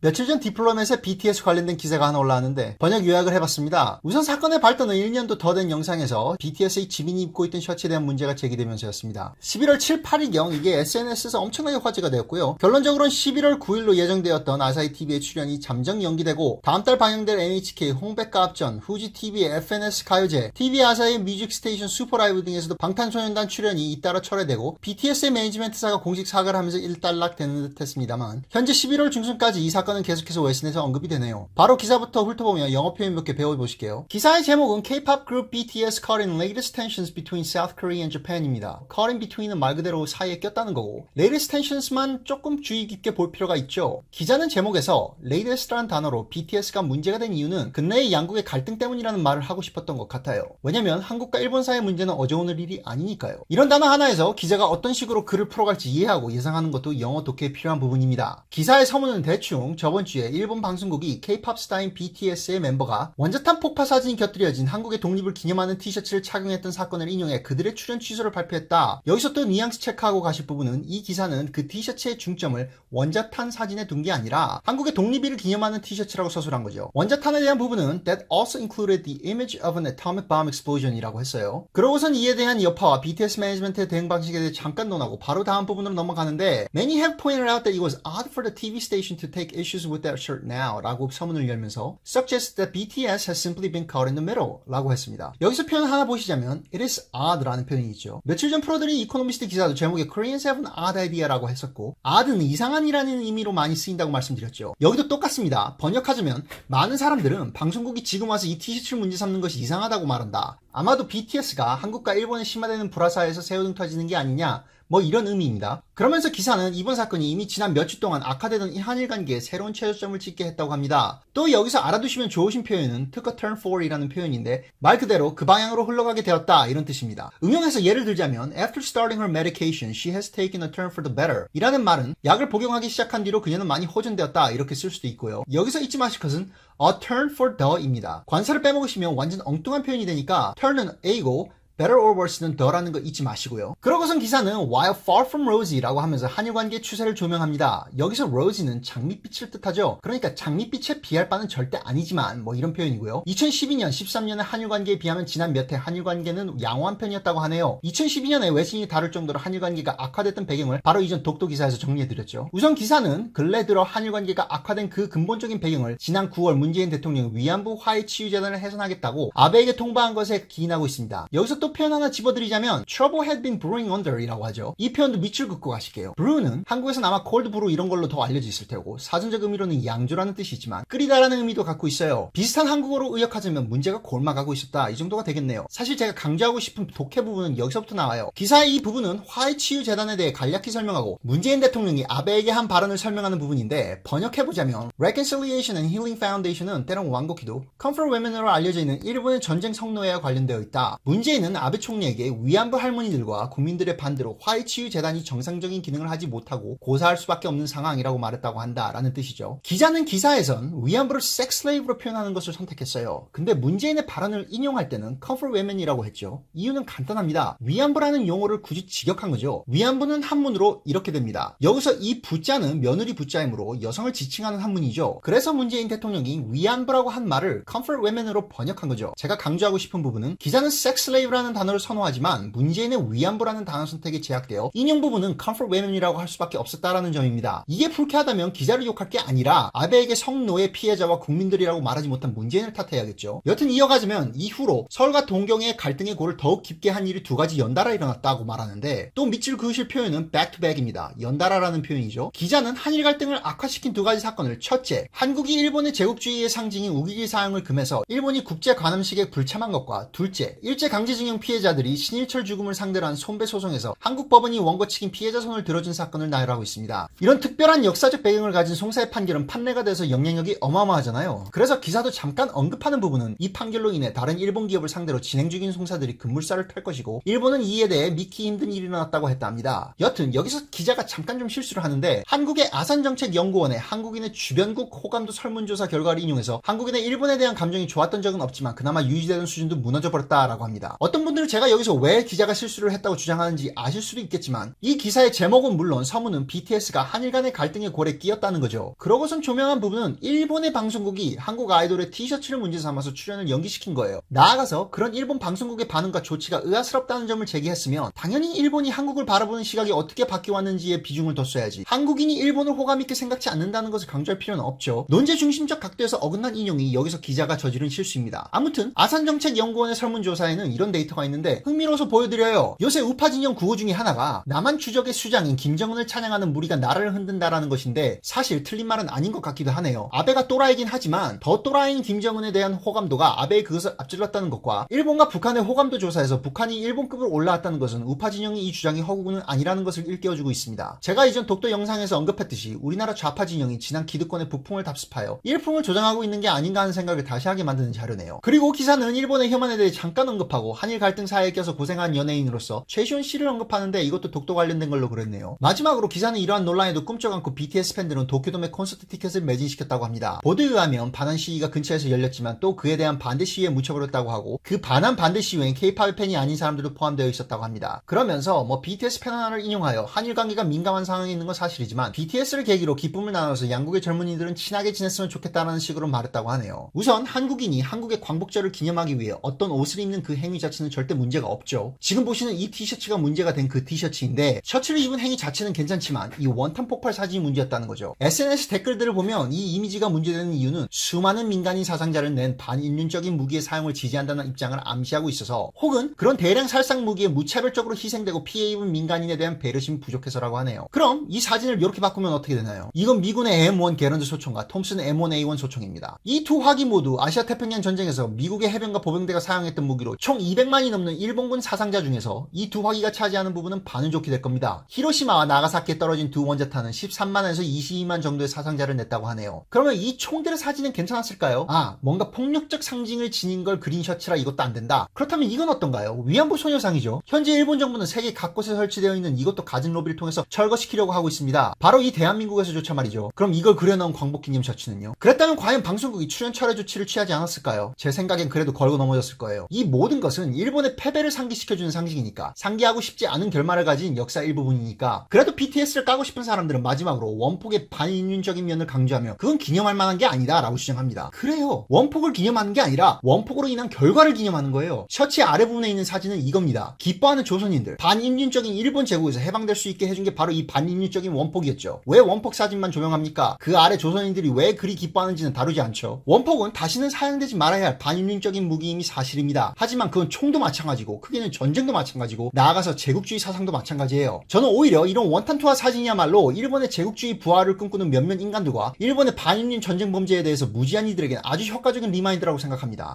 며칠 전 디플로맷에 BTS 관련된 기사가 하나 올라왔는데 번역 요약을 해봤습니다. 우선 사건의 발단은 1년도 더 된 영상에서 BTS의 지민이 입고 있던 셔츠에 대한 문제가 제기되면서였습니다. 11월 7, 8일경 이게 SNS에서 엄청나게 화제가 되었고요. 결론적으로는 11월 9일로 예정되었던 아사히TV의 출연이 잠정 연기되고 다음 달 방영될 NHK 홍백가 앞전, 후지TV의 FNS 가요제, TV 아사히 뮤직스테이션 슈퍼라이브 등에서도 방탄소년단 출연이 잇따라 철회되고 BTS의 매니지멘트사가 공식 사과를 하면서 일단락되는 듯 했습니다만 현재 11월 중순까지 이 사건은 계속해서 웨신에서 언급이 되네요. 바로 기사부터 훑어보며 영어 표현 몇 개 배워보실게요. 기사의 제목은 K-pop group BTS caught in latest tensions between South Korea and Japan입니다. caught in between은 말 그대로 사이에 꼈다는 거고 latest tentions만 조금 주의 깊게 볼 필요가 있죠. 기자는 제목에서 latest라는 단어로 BTS가 문제가 된 이유는 근래의 양국의 갈등 때문이라는 말을 하고 싶었던 것 같아요. 왜냐면 한국과 일본 사이의 문제는 어제 오늘 일이 아니니까요. 이런 단어 하나에서 기자가 어떤 식으로 글을 풀어갈지 이해하고 예상하는 것도 영어 독해에 필요한 부분입니다. 기사의 서문은 대충 저번 주에 일본 방송국이 K-pop 스타인 BTS의 멤버가 원자탄 폭파 사진이 곁들여진 한국의 독립을 기념하는 티셔츠를 착용했던 사건을 인용해 그들의 출연 취소를 발표했다. 여기서 또 뉘앙스 체크하고 가실 부분은 이 기사는 그 티셔츠의 중점을 원자탄 사진에 둔 게 아니라 한국의 독립일을 기념하는 티셔츠라고 서술한 거죠. 원자탄에 대한 부분은 that also included the image of an atomic bomb explosion이라고 했어요. 그러고선 이에 대한 여파와 BTS 매니지먼트의 대응 방식에 대해 잠깐 논하고 바로 다음 부분으로 넘어가는데 Many have pointed out that it was odd for the TV station to take issues with that shirt now 라고 서문을 열면서 suggests that BTS has simply been caught in the middle 라고 했습니다. 여기서 표현 하나 보시자면 it is odd 라는 표현이 있죠. 며칠 전 풀어드린 이코노미스트 기사도 제목에 Koreans have an odd idea 라고 했었고 odd는 이상한이라는 의미로 많이 쓰인다고 말씀드렸죠. 여기도 똑같습니다. 번역하자면 많은 사람들은 방송국이 지금 와서 이 티셔츠를 문제 삼는 것이 이상하다고 말한다. 아마도 BTS가 한국과 일본에 심화되는 불화사에서 새우등 터지는 게 아니냐 뭐 이런 의미입니다. 그러면서 기사는 이번 사건이 이미 지난 몇 주 동안 악화되던 이 한일 관계에 새로운 최저점을 찍게 했다고 합니다. 또 여기서 알아두시면 좋으신 표현은 took a turn for 이라는 표현인데 말 그대로 그 방향으로 흘러가게 되었다 이런 뜻입니다. 응용해서 예를 들자면 After starting her medication, she has taken a turn for the better 이라는 말은 약을 복용하기 시작한 뒤로 그녀는 많이 호전되었다 이렇게 쓸 수도 있고요. 여기서 잊지 마실 것은 a turn for the입니다. 관사를 빼먹으시면 완전 엉뚱한 표현이 되니까 turn은 A고 better or worse는 더라는 거 잊지 마시고요. 그러고선 기사는 while far from rosy 라고 하면서 한일 관계의 추세를 조명합니다. 여기서 rosy는 장밋빛을 뜻하죠. 그러니까 장밋빛에 비할 바는 절대 아니지만 뭐 이런 표현이고요. 2012년, 13년의 한일 관계에 비하면 지난 몇 해 한일 관계는 양호한 편이었다고 하네요. 2012년에 외신이 다룰 정도로 한일 관계가 악화됐던 배경을 바로 이전 독도 기사에서 정리해드렸죠. 우선 기사는 근래 들어 한일 관계가 악화된 그 근본적인 배경을 지난 9월 문재인 대통령이 위안부 화해 치유재단을 해산하겠다고 아베에게 통보한 것에 기인하고 있습니다. 여기서 또 표현 하나 집어드리자면 trouble had been brewing under 이라고 하죠. 이 표현도 밑줄 긋고 가실게요. brew는 한국에서는 아마 cold brew 이런 걸로 더 알려져 있을 테고 사전적 의미로는 양조라는 뜻이 있지만 끓이다라는 의미도 갖고 있어요. 비슷한 한국어로 의역하자면 문제가 골마가고 있었다 이 정도가 되겠네요. 사실 제가 강조하고 싶은 독해 부분은 여기서부터 나와요. 기사의 이 부분은 화해치유재단에 대해 간략히 설명하고 문재인 대통령이 아베에게 한 발언을 설명하는 부분인데 번역해보자면 Reconciliation and Healing Foundation은 때론 완곡히도 Comfort Women으로 알려져 있는 일본의 전쟁 성노예와 관련되어 있다. 문재인은 아베 총리에게 위안부 할머니들과 국민들의 반대로 화해치유재단이 정상적인 기능을 하지 못하고 고사할 수밖에 없는 상황이라고 말했다고 한다라는 뜻이죠. 기자는 기사에선 위안부를 섹슬레이브로 표현하는 것을 선택했어요. 근데 문재인의 발언을 인용할 때는 comfort women이라고 했죠. 이유는 간단합니다. 위안부라는 용어를 굳이 직역한 거죠. 위안부는 한문으로 이렇게 됩니다. 여기서 이 부자는 며느리 부자이므로 여성을 지칭하는 한문이죠. 그래서 문재인 대통령이 위안부라고 한 말을 comfort women으로 번역한 거죠. 제가 강조하고 싶은 부분은 기자는 섹슬레이브라는 단어를 선호하지만 문재인의 위안부라는 단어 선택에 제약되어 인용 부분은 comfort women이라고 할 수밖에 없었다라는 점입니다. 이게 불쾌하다면 기자를 욕할 게 아니라 아베에게 성노예 피해자와 국민들이라고 말하지 못한 문재인을 탓해야겠죠. 여튼 이어가자면 이후로 서울과 동경의 갈등의 골을 더욱 깊게 한 일이 두 가지 연달아 일어났다고 말하는데 또 밑줄 그으실 표현은 back to back입니다. 연달아라는 표현이죠. 기자는 한일 갈등을 악화시킨 두 가지 사건을 첫째, 한국이 일본의 제국주의의 상징인 우기기 사용을 금해서 일본이 국제 관음식에 불참한 것과 둘째, 일제강제징용 피해자들이 신일철 죽음을 상대로 한 손배 소송에서 한국 법원이 원고 측인 피해자 손을 들어준 사건을 나열하고 있습니다. 이런 특별한 역사적 배경을 가진 송사의 판결은 판례가 돼서 영향력이 어마어마하잖아요. 그래서 기사도 잠깐 언급하는 부분은 이 판결로 인해 다른 일본 기업을 상대로 진행 중인 송사들이 급물살을 탈 것이고 일본은 이에 대해 믿기 힘든 일이 일어났다고 했답니다. 여튼 여기서 기자가 잠깐 좀 실수를 하는데 한국의 아산정책연구원의 한국인의 주변국 호감도 설문조사 결과를 인용해서 한국인의 일본에 대한 감정이 좋았던 적은 없지만 그나마 유지되던 수준도 무너져버렸다라고 합니다. 어떤 어떤 분들은 제가 여기서 왜 기자가 실수를 했다고 주장하는지 아실 수도 있겠지만 이 기사의 제목은 물론 서문은 BTS가 한일 간의 갈등의 골에 끼었다는 거죠. 그러고선 조명한 부분은 일본의 방송국이 한국 아이돌의 티셔츠를 문제 삼아서 출연을 연기시킨 거예요. 나아가서 그런 일본 방송국의 반응과 조치가 의아스럽다는 점을 제기했으면 당연히 일본이 한국을 바라보는 시각이 어떻게 바뀌어왔는지에 비중을 뒀어야지 한국인이 일본을 호감있게 생각지 않는다는 것을 강조할 필요는 없죠. 논제 중심적 각도에서 어긋난 인용이 여기서 기자가 저지른 실수입니다. 아무튼 아산정책연구원의 설문조사에는 이런 데이터가 있는데 흥미로워서 보여드려요. 요새 우파 진영 구호 중에 하나가 남한 추적의 수장인 김정은을 찬양하는 무리가 나라를 흔든다라는 것인데 사실 틀린 말은 아닌 것 같기도 하네요. 아베가 또라이긴 하지만 더 또라이인 김정은에 대한 호감도가 아베의 그것을 앞질렀다는 것과 일본과 북한의 호감도 조사에서 북한이 일본급으로 올라왔다는 것은 우파 진영이 이 주장이 허구는 아니라는 것을 일깨워주고 있습니다. 제가 이전 독도 영상에서 언급했듯이 우리나라 좌파 진영이 지난 기득권의 북풍을 답습하여 일풍을 조장하고 있는 게 아닌가 하는 생각을 다시 하게 만드는 자료네요. 그리고 기사는 일본의 혐한에 대해 잠깐 언급하고 한일 갈등 사이에 껴서 고생한 연예인으로서 최시원 씨를 언급하는데 이것도 독도 관련된 걸로 그랬네요. 마지막으로 기사는 이러한 논란에도 꿈쩍 않고 BTS 팬들은 도쿄돔에 콘서트 티켓을 매진시켰다고 합니다. 보도에 의하면 반환 시위가 근처에서 열렸지만 또 그에 대한 반대 시위에 묻혀버렸다고 하고 그 반환 반대 시위엔 K-팝 팬이 아닌 사람들도 포함되어 있었다고 합니다. 그러면서 BTS 팬 하나를 인용하여 한일 관계가 민감한 상황에 있는 건 사실이지만 BTS를 계기로 기쁨을 나눠서 양국의 젊은이들은 친하게 지냈으면 좋겠다는 식으로 말했다고 하네요. 우선 한국인이 한국의 광복절을 기념하기 위해 어떤 옷을 입는 그 행위 자체는 절대 문제가 없죠. 지금 보시는 이 티셔츠가 문제가 된 그 티셔츠인데 셔츠를 입은 행위 자체는 괜찮지만 이 원탄 폭발 사진이 문제였다는 거죠. SNS 댓글들을 보면 이 이미지가 문제되는 이유는 수많은 민간인 사상자를 낸 반인륜적인 무기의 사용을 지지한다는 입장을 암시하고 있어서 혹은 그런 대량 살상 무기에 무차별적으로 희생되고 피해 입은 민간인에 대한 배려심이 부족해서라고 하네요. 그럼 이 사진을 이렇게 바꾸면 어떻게 되나요? 이건 미군의 M1 게런드 소총과 톰슨 M1A1 소총입니다. 이 두 화기 모두 아시아 태평양 전쟁에서 미국의 해병과 보병대가 사용했던 무기로 총 200만이 넘는 일본군 사상자 중에서 이 두 화기가 차지하는 부분은 반은 좋게 될 겁니다. 히로시마와 나가사키에 떨어진 두 원자탄은 13만에서 22만 정도의 사상자를 냈다고 하네요. 그러면 이 총들의 사진은 괜찮았을까요? 뭔가 폭력적 상징을 지닌 걸 그린 셔츠라 이것도 안 된다. 그렇다면 이건 어떤가요? 위안부 소녀상이죠. 현재 일본 정부는 세계 각곳에 설치되어 있는 이것도 가진 로비를 통해서 철거시키려고 하고 있습니다. 바로 이 대한민국에서조차 말이죠. 그럼 이걸 그려놓은 광복기념 셔츠는요? 그랬다면 과연 방송국이 출연 철회 조치를 취하지 않았을까요? 제 생각엔 그래도 걸고 넘어졌을 거예요. 이 모든 것은 일본의 패배를 상기시켜주는 상징이니까, 상기하고 싶지 않은 결말을 가진 역사 일부분이니까, 그래도 BTS를 까고 싶은 사람들은 마지막으로 원폭의 반인륜적인 면을 강조하며 그건 기념할 만한 게 아니다 라고 주장합니다. 그래요. 원폭을 기념하는 게 아니라 원폭으로 인한 결과를 기념하는 거예요. 셔츠의 아래 부분에 있는 사진은 이겁니다. 기뻐하는 조선인들, 반인륜적인 일본 제국에서 해방될 수 있게 해준 게 바로 이 반인륜적인 원폭이었죠. 왜 원폭 사진만 조명합니까? 그 아래 조선인들이 왜 그리 기뻐하는지는 다루지 않죠. 원폭은 다시는 사용되지 말아야 할 반인륜적인 무기임이 사실입니다. 하지만 그건 총도 마찬가지고 크게는 전쟁도 마찬가지고 나아가서 제국주의 사상도 마찬가지예요. 저는 오히려 이런 원탄투하 사진이야말로 일본의 제국주의 부활을 꿈꾸는 몇몇 인간들과 일본의 반인륜 전쟁 범죄에 대해서 무지한 이들에겐 아주 효과적인 리마인드라고 생각합니다.